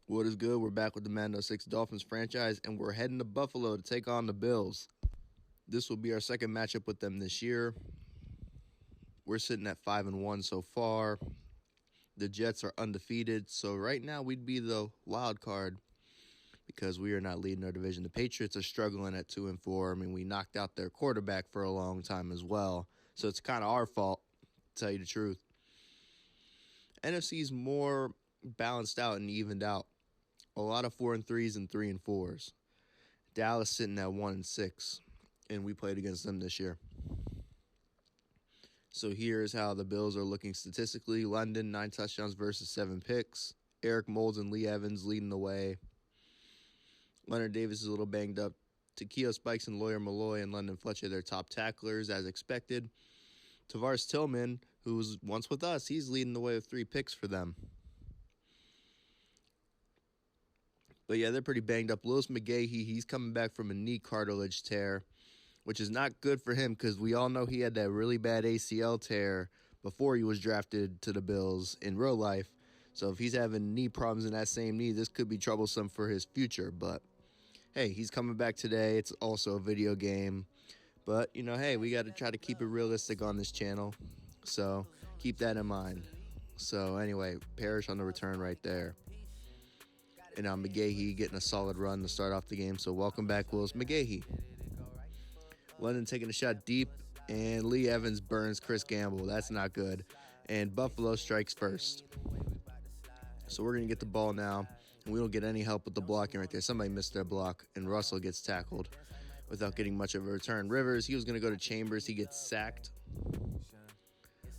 What is good? We're back with the Madden 06 Dolphins franchise, and we're heading to Buffalo to take on the Bills. This will be our second matchup with them this year. We're sitting at 5-1 so far. The Jets are undefeated, so right now we'd be the wild card because we are not leading our division. The Patriots are struggling at 2-4. I mean, we knocked out their quarterback for a long time as well, so it's kind of our fault, to tell you the truth. NFC's more balanced out and evened out. A lot of 4-3s and 3-4s. Dallas sitting at 1-6, and we played against them this year. So here's how the Bills are looking statistically. London, 9 touchdowns versus 7 picks. Eric Moulds and Lee Evans leading the way. Leonard Davis is a little banged up. Takeo Spikes and Lawyer Malloy and London Fletcher, their top tacklers, as expected. Tavares Tillman, who was once with us, he's leading the way with 3 picks for them. But yeah, they're pretty banged up. Lewis McGahee, he's coming back from a knee cartilage tear, which is not good for him because we all know he had that really bad ACL tear before he was drafted to the Bills in real life. So if he's having knee problems in that same knee, this could be troublesome for his future. But hey, he's coming back today. It's also a video game. But, hey, we got to try to keep it realistic on this channel. So keep that in mind. So anyway, Parrish on the return right there. And now McGahee getting a solid run to start off the game. So welcome back, Willis McGahee. London taking a shot deep. And Lee Evans burns Chris Gamble. That's not good. And Buffalo strikes first. So we're going to get the ball now. And we don't get any help with the blocking right there. Somebody missed their block. And Russell gets tackled without getting much of a return. Rivers, he was going to go to Chambers. He gets sacked.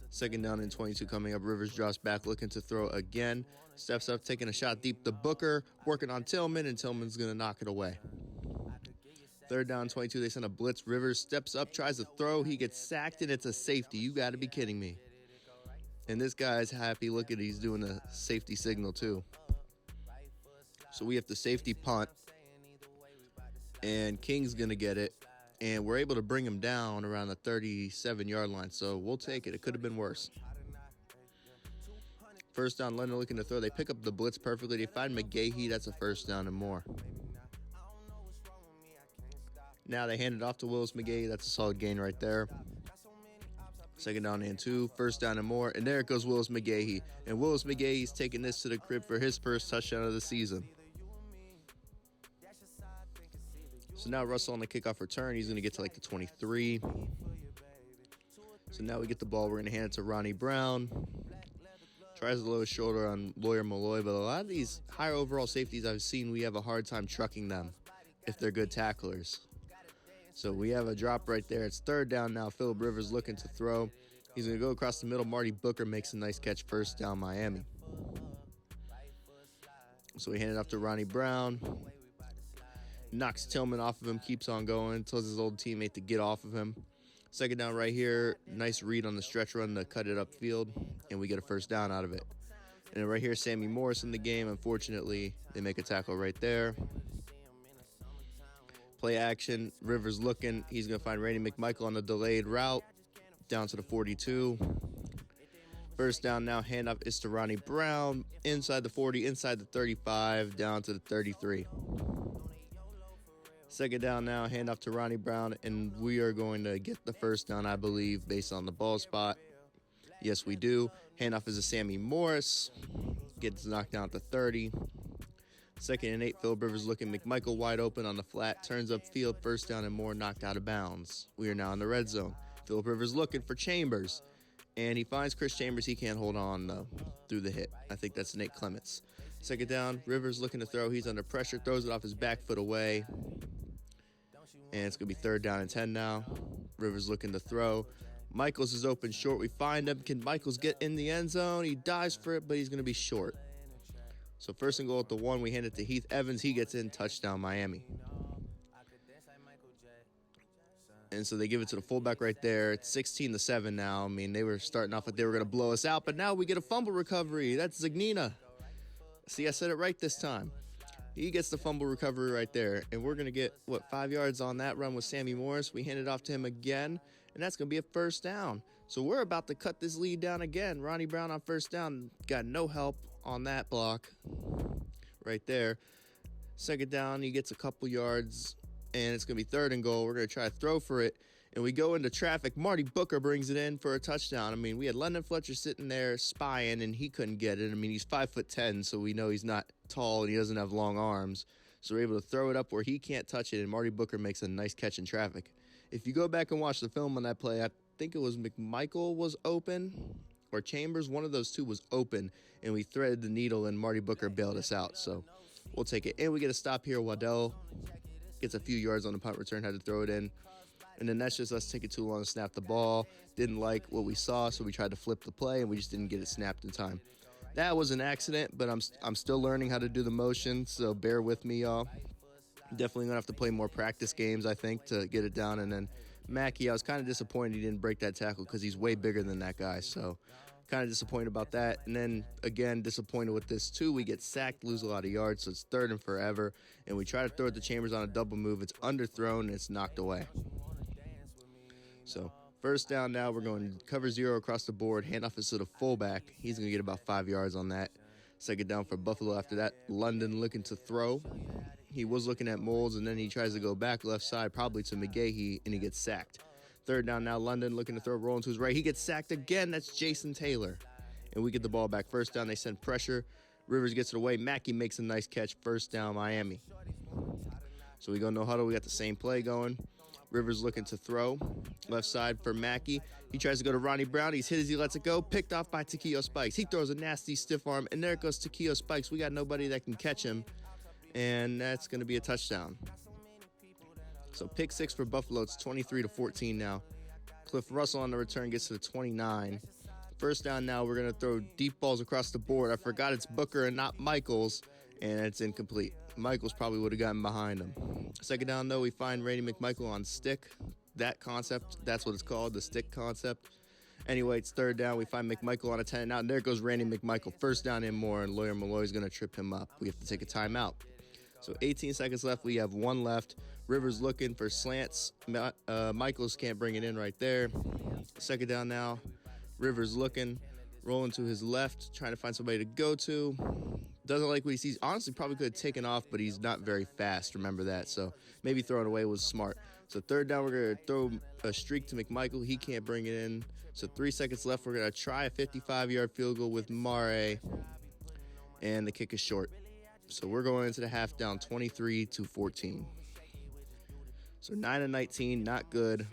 Second down and 22 coming up. Rivers drops back, looking to throw again. Steps up, taking a shot deep to Booker. Working on Tillman, and Tillman's going to knock it away. Third down, 22. They send a blitz. Rivers steps up, tries to throw. He gets sacked, and it's a safety. You got to be kidding me. And this guy's happy. Look at, he's doing a safety signal, too. So we have to safety punt. And King's going to get it. And we're able to bring him down around the 37-yard line. So we'll take it. It could have been worse. First down, London looking to throw. They pick up the blitz perfectly. They find McGahee. That's a first down and more. Now they hand it off to Willis McGahee. That's a solid gain right there. Second down and 2. First down and more. And there it goes, Willis McGahee. And Willis McGahee's taking this to the crib for his first touchdown of the season. So now Russell on the kickoff return. He's going to get to like the 23. So now we get the ball. We're going to hand it to Ronnie Brown. Tries to lower his shoulder on Lawyer Malloy. But a lot of these higher overall safeties I've seen, we have a hard time trucking them if they're good tacklers. So we have a drop right there. It's third down now. Phillip Rivers looking to throw. He's going to go across the middle. Marty Booker makes a nice catch. First down, Miami. So we hand it off to Ronnie Brown. Knocks Tillman off of him, keeps on going, tells his old teammate to get off of him. Second down right here. Nice read on the stretch run to cut it upfield, and we get a first down out of it. And then right here, Sammy Morris in the game. Unfortunately, they make a tackle right there. Play action. Rivers looking. He's going to find Randy McMichael on the delayed route down to the 42. First down now. Handoff is to Ronnie Brown. Inside the 40, inside the 35, down to the 33. Second down now, handoff to Ronnie Brown, and we are going to get the first down, I believe, based on the ball spot. Yes, we do. Handoff is to Sammy Morris. Gets knocked down at the 30. Second and 8, Phillip Rivers looking. McMichael wide open on the flat. Turns upfield, first down and more, knocked out of bounds. We are now in the red zone. Phillip Rivers looking for Chambers. And he finds Chris Chambers. He can't hold on, though, through the hit. I think that's Nate Clements. Second down, Rivers looking to throw. He's under pressure. Throws it off his back foot away. And it's going to be third down and 10 now. Rivers looking to throw. Michaels is open short. We find him. Can Michaels get in the end zone? He dives for it, but he's going to be short. So first and goal at the 1. We hand it to Heath Evans. He gets in. Touchdown, Miami. And so they give it to the fullback right there. It's 16-7 now. I mean, they were starting off like they were going to blow us out, but now we get a fumble recovery. That's Zignina. See, I said it right this time. He gets the fumble recovery right there. And we're going to get, 5 yards on that run with Sammy Morris. We hand it off to him again, and that's going to be a first down. So we're about to cut this lead down again. Ronnie Brown on first down. Got no help on that block. right there. Second down, he gets a couple yards, and it's going to be 3rd and goal. We're going to try to throw for it, and we go into traffic. Marty Booker brings it in for a touchdown. I mean, we had London Fletcher sitting there spying, and he couldn't get it. I mean, he's 5'10", so we know he's not tall, and he doesn't have long arms. So we're able to throw it up where he can't touch it, and Marty Booker makes a nice catch in traffic. If you go back and watch the film on that play, I think it was McMichael was open, or Chambers, one of those two was open, and we threaded the needle, and Marty Booker bailed us out. So we'll take it. And we get a stop here. Waddell gets a few yards on the punt return, had to throw it in. And then that's just us taking too long to snap the ball. Didn't like what we saw, so we tried to flip the play, and we just didn't get it snapped in time. That was an accident, but I'm still learning how to do the motion, so bear with me, y'all. Definitely going to have to play more practice games, I think, to get it down. And then Mackey, I was kind of disappointed he didn't break that tackle because he's way bigger than that guy, so kind of disappointed about that. And then, again, disappointed with this, too. We get sacked, lose a lot of yards, so it's 3rd and forever. And we try to throw it to Chambers on a double move. It's underthrown, and it's knocked away. So, 1st down now. We're going cover 0 across the board. Handoff is to the fullback. He's going to get about 5 yards on that. 2nd down for Buffalo after that. London looking to throw. He was looking at Molds, and then he tries to go back left side, probably to McGahee, and he gets sacked. 3rd down now, London looking to throw, rolling to his right. He gets sacked again. That's Jason Taylor. And we get the ball back. 1st down, they send pressure. Rivers gets it away. Mackey makes a nice catch. 1st down, Miami. So we go no huddle. We got the same play going. Rivers looking to throw. Left side for Mackey. He tries to go to Ronnie Brown. He's hit as he lets it go. Picked off by Takeo Spikes. He throws a nasty stiff arm, and there goes Takeo Spikes. We got nobody that can catch him, and that's going to be a touchdown. So pick 6 for Buffalo. It's 23-14 now. Cliff Russell on the return gets to the 29. 1st down now. We're going to throw deep balls across the board. I forgot it's Booker and not Michaels, and it's incomplete. Michaels probably would have gotten behind him. 2nd down, though, we find Randy McMichael on stick. That concept, that's what it's called, the stick concept. Anyway, it's 3rd down. We find McMichael on a 10 and out, and there goes Randy McMichael. 1st down and more, and Lawyer Malloy's going to trip him up. We have to take a timeout. So 18 seconds left. We have 1 left. Rivers looking for slants. Michaels can't bring it in right there. 2nd down now. Rivers looking, rolling to his left, trying to find somebody to go to. Doesn't like what he sees. Honestly, probably could have taken off, but he's not very fast. Remember that. So maybe throwing away was smart. So 3rd down, we're going to throw a streak to McMichael. He can't bring it in. So 3 seconds left. We're going to try a 55-yard field goal with Mare. And the kick is short. So we're going into the half down 23-14. So 9-19, not good.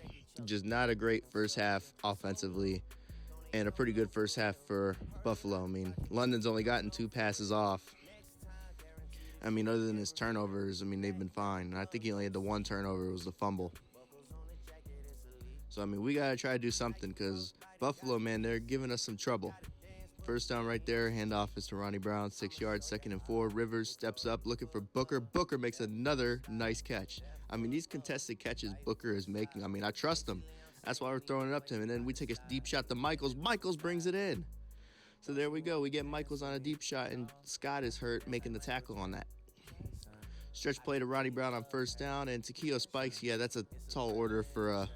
Just not a great first half offensively. And a pretty good first half for Buffalo. I mean, London's only gotten 2 passes off. I mean, other than his turnovers, I mean, they've been fine. And I think he only had the 1 turnover. It was the fumble. So, I mean, we got to try to do something because Buffalo, man, they're giving us some trouble. 1st down right there. Handoff is to Ronnie Brown. 6 yards, 2nd and 4. Rivers steps up looking for Booker. Booker makes another nice catch. I mean, these contested catches Booker is making, I mean, I trust him. That's why we're throwing it up to him. And then we take a deep shot to Michaels. Michaels brings it in. So there we go. We get Michaels on a deep shot, and Scott is hurt making the tackle on that. Stretch play to Ronnie Brown on 1st down. And Takeo Spikes, yeah, that's a tall order for a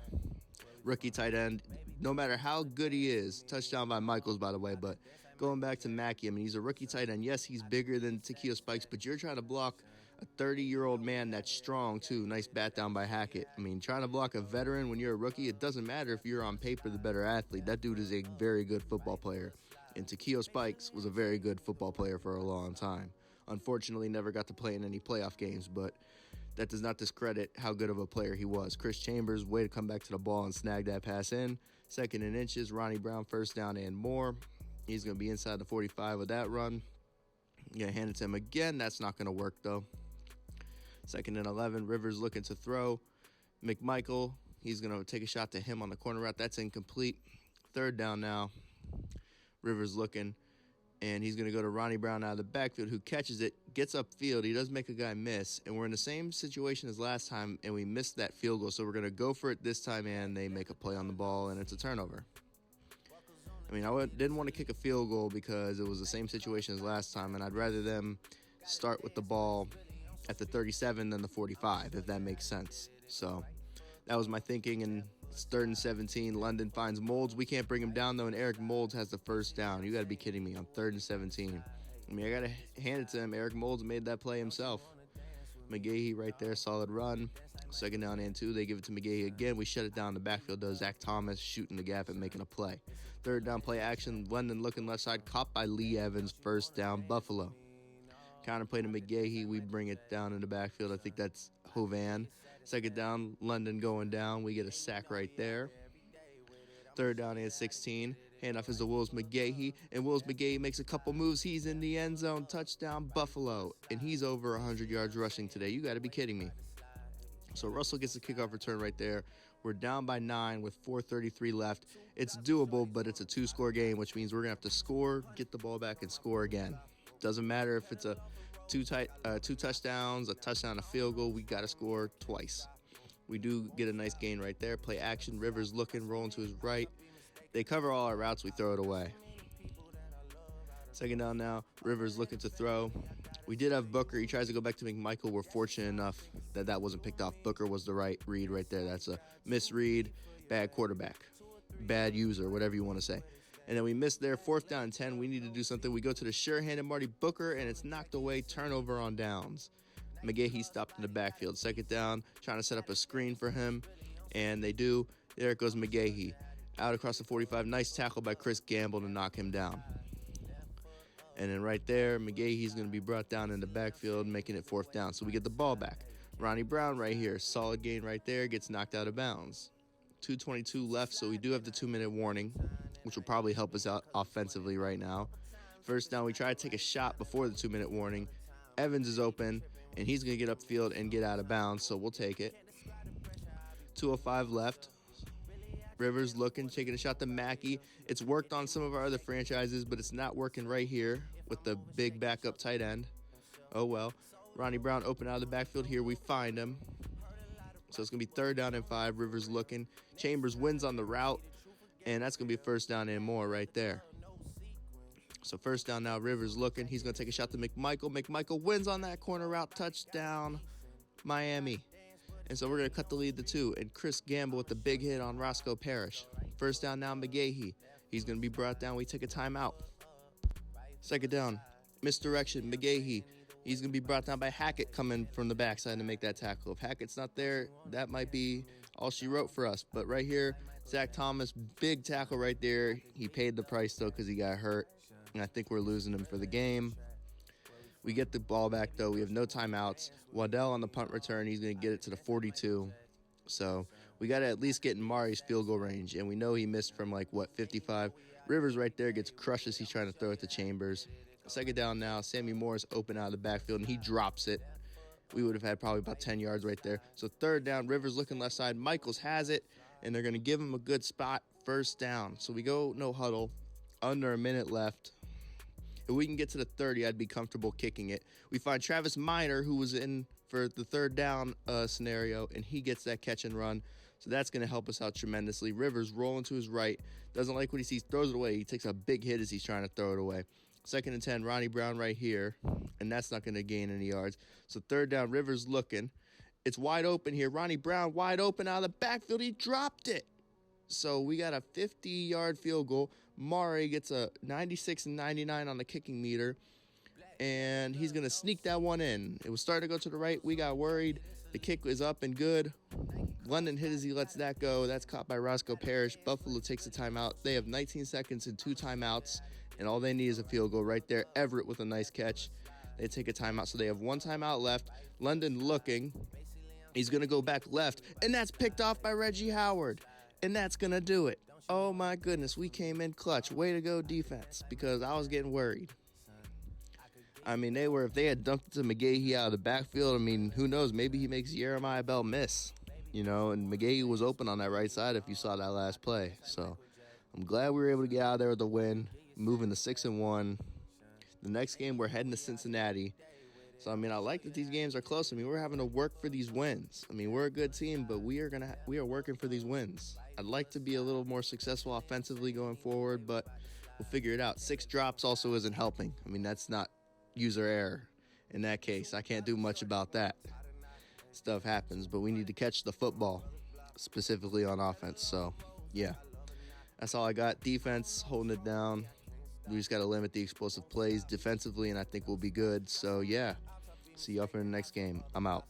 rookie tight end. No matter how good he is. Touchdown by Michaels, by the way. But going back to Mackey, I mean, he's a rookie tight end. Yes, he's bigger than Takeo Spikes, but you're trying to block a 30-year-old man that's strong, too. Nice bat down by Hackett. I mean, trying to block a veteran when you're a rookie, it doesn't matter if you're on paper the better athlete. That dude is a very good football player. And Takeo Spikes was a very good football player for a long time. Unfortunately, never got to play in any playoff games, but that does not discredit how good of a player he was. Chris Chambers, way to come back to the ball and snag that pass in. 2nd and inches, Ronnie Brown, 1st down and more. He's going to be inside the 45 with that run. Going to hand it to him again. That's not going to work, though. 2nd and 11, Rivers looking to throw. McMichael, he's going to take a shot to him on the corner route. That's incomplete. 3rd down now. Rivers looking, and he's going to go to Ronnie Brown out of the backfield, who catches it, gets upfield. He does make a guy miss, and we're in the same situation as last time, and we missed that field goal. So we're going to go for it this time, and they make a play on the ball, and it's a turnover. I mean, didn't want to kick a field goal because it was the same situation as last time, and I'd rather them start with the ball at the 37 than the 45, if that makes sense. So that was my thinking, and it's 3rd and 17. London finds Molds. We can't bring him down, though, and Eric Molds has the 1st down. You got to be kidding me on 3rd and 17. I mean, I got to hand it to him. Eric Moulds made that play himself. McGahee right there, solid run. Second down and 2, they give it to McGahee again. We shut it down. The backfield does Zach Thomas shooting the gap and making a play. Third down play action. London looking left side, caught by Lee Evans. First down, Buffalo. Counter play to McGahee. We bring it down in the backfield. I think that's Hovan. Second down, London going down. We get a sack right there. Third down and 16. Handoff is to Wills McGahee, and Wills McGahee makes a couple moves. He's in the end zone. Touchdown, Buffalo. And he's over 100 yards rushing today. You got to be kidding me. So Russell gets the kickoff return right there. We're down by 9 with 4:33 left. It's doable, but it's a 2-score game, which means we're going to have to score, get the ball back, and score again. Doesn't matter if it's a two touchdowns, a touchdown, a field goal. We got to score twice. We do get a nice gain right there. Play action. Rivers looking, rolling to his right. They cover all our routes. We throw it away. Second down now. Rivers looking to throw. We did have Booker. He tries to go back to McMichael. We're fortunate enough that wasn't picked off. Booker was the right read right there. That's a misread. Bad quarterback. Bad user, whatever you want to say. And then we missed there. Fourth down and 10. We need to do something. We go to the sure-handed Marty Booker, and it's knocked away. Turnover on downs. McGahee stopped in the backfield. Second down, trying to set up a screen for him, and they do. There it goes McGahee. Out across the 45. Nice tackle by Chris Gamble to knock him down. And then right there, McGahee's going to be brought down in the backfield, making it fourth down. So we get the ball back. Ronnie Brown right here. Solid gain right there. Gets knocked out of bounds. 2:22 left, so we do have the 2-minute warning, which will probably help us out offensively right now. First down, we try to take a shot before the 2-minute warning. Evans is open, and he's going to get upfield and get out of bounds, so we'll take it. 2:05 left. Rivers looking, taking a shot to Mackey. It's worked on some of our other franchises, but it's not working right here with the big backup tight end. Oh, well. Ronnie Brown open out of the backfield here. We find him. So it's going to be third down and 5. Rivers looking. Chambers wins on the route, and that's going to be first down and more right there. So first down now, Rivers looking. He's going to take a shot to McMichael. McMichael wins on that corner route. Touchdown, Miami. And so we're going to cut the lead to 2. And Chris Gamble with the big hit on Roscoe Parrish. First down now, McGahee. He's going to be brought down. We take a timeout. Second down, misdirection, McGahee. He's going to be brought down by Hackett coming from the backside to make that tackle. If Hackett's not there, that might be all she wrote for us. But right here, Zach Thomas, big tackle right there. He paid the price, though, because he got hurt. And I think we're losing him for the game. We get the ball back, though. We have no timeouts. Waddell on the punt return. He's going to get it to the 42. So we got to at least get in Mari's field goal range. And we know he missed from, 55. Rivers right there gets crushed as he's trying to throw it to Chambers. Second down now. Sammy Morris open out of the backfield, and he drops it. We would have had probably about 10 yards right there. So third down. Rivers looking left side. Michaels has it, and they're going to give him a good spot. First down. So we go no huddle. Under a minute left. If we can get to the 30, I'd be comfortable kicking it. We find Travis Minor, who was in for the third down scenario, and he gets that catch and run. So that's going to help us out tremendously. Rivers rolling to his right. Doesn't like what he sees. Throws it away. He takes a big hit as he's trying to throw it away. Second and 10, Ronnie Brown right here. And that's not going to gain any yards. So third down, Rivers looking. It's wide open here. Ronnie Brown wide open out of the backfield. He dropped it. So we got a 50-yard field goal. Mari gets a 96 and 99 on the kicking meter, and he's going to sneak that one in. It was starting to go to the right. We got worried. The kick is up and good. London hit as he lets that go. That's caught by Roscoe Parrish. Buffalo takes a timeout. They have 19 seconds and 2 timeouts, and all they need is a field goal right there. Everett with a nice catch. They take a timeout, so they have 1 timeout left. London looking. He's going to go back left, and that's picked off by Reggie Howard, and that's going to do it. Oh, my goodness, we came in clutch. Way to go, defense, because I was getting worried. I mean, if they had dumped it to McGahee out of the backfield, I mean, who knows? Maybe he makes Jeremiah Bell miss, and McGahee was open on that right side if you saw that last play. So I'm glad we were able to get out of there with a win, moving to 6-1. The next game, we're heading to Cincinnati. So, I mean, I like that these games are close. I mean, we're having to work for these wins. I mean, we're a good team, but we are working for these wins. I'd like to be a little more successful offensively going forward, but we'll figure it out. 6 drops also isn't helping. I mean, that's not user error in that case. I can't do much about that. Stuff happens, but we need to catch the football, specifically on offense. So, yeah, that's all I got. Defense, holding it down. We just got to limit the explosive plays defensively, and I think we'll be good. So, yeah, see y'all for the next game. I'm out.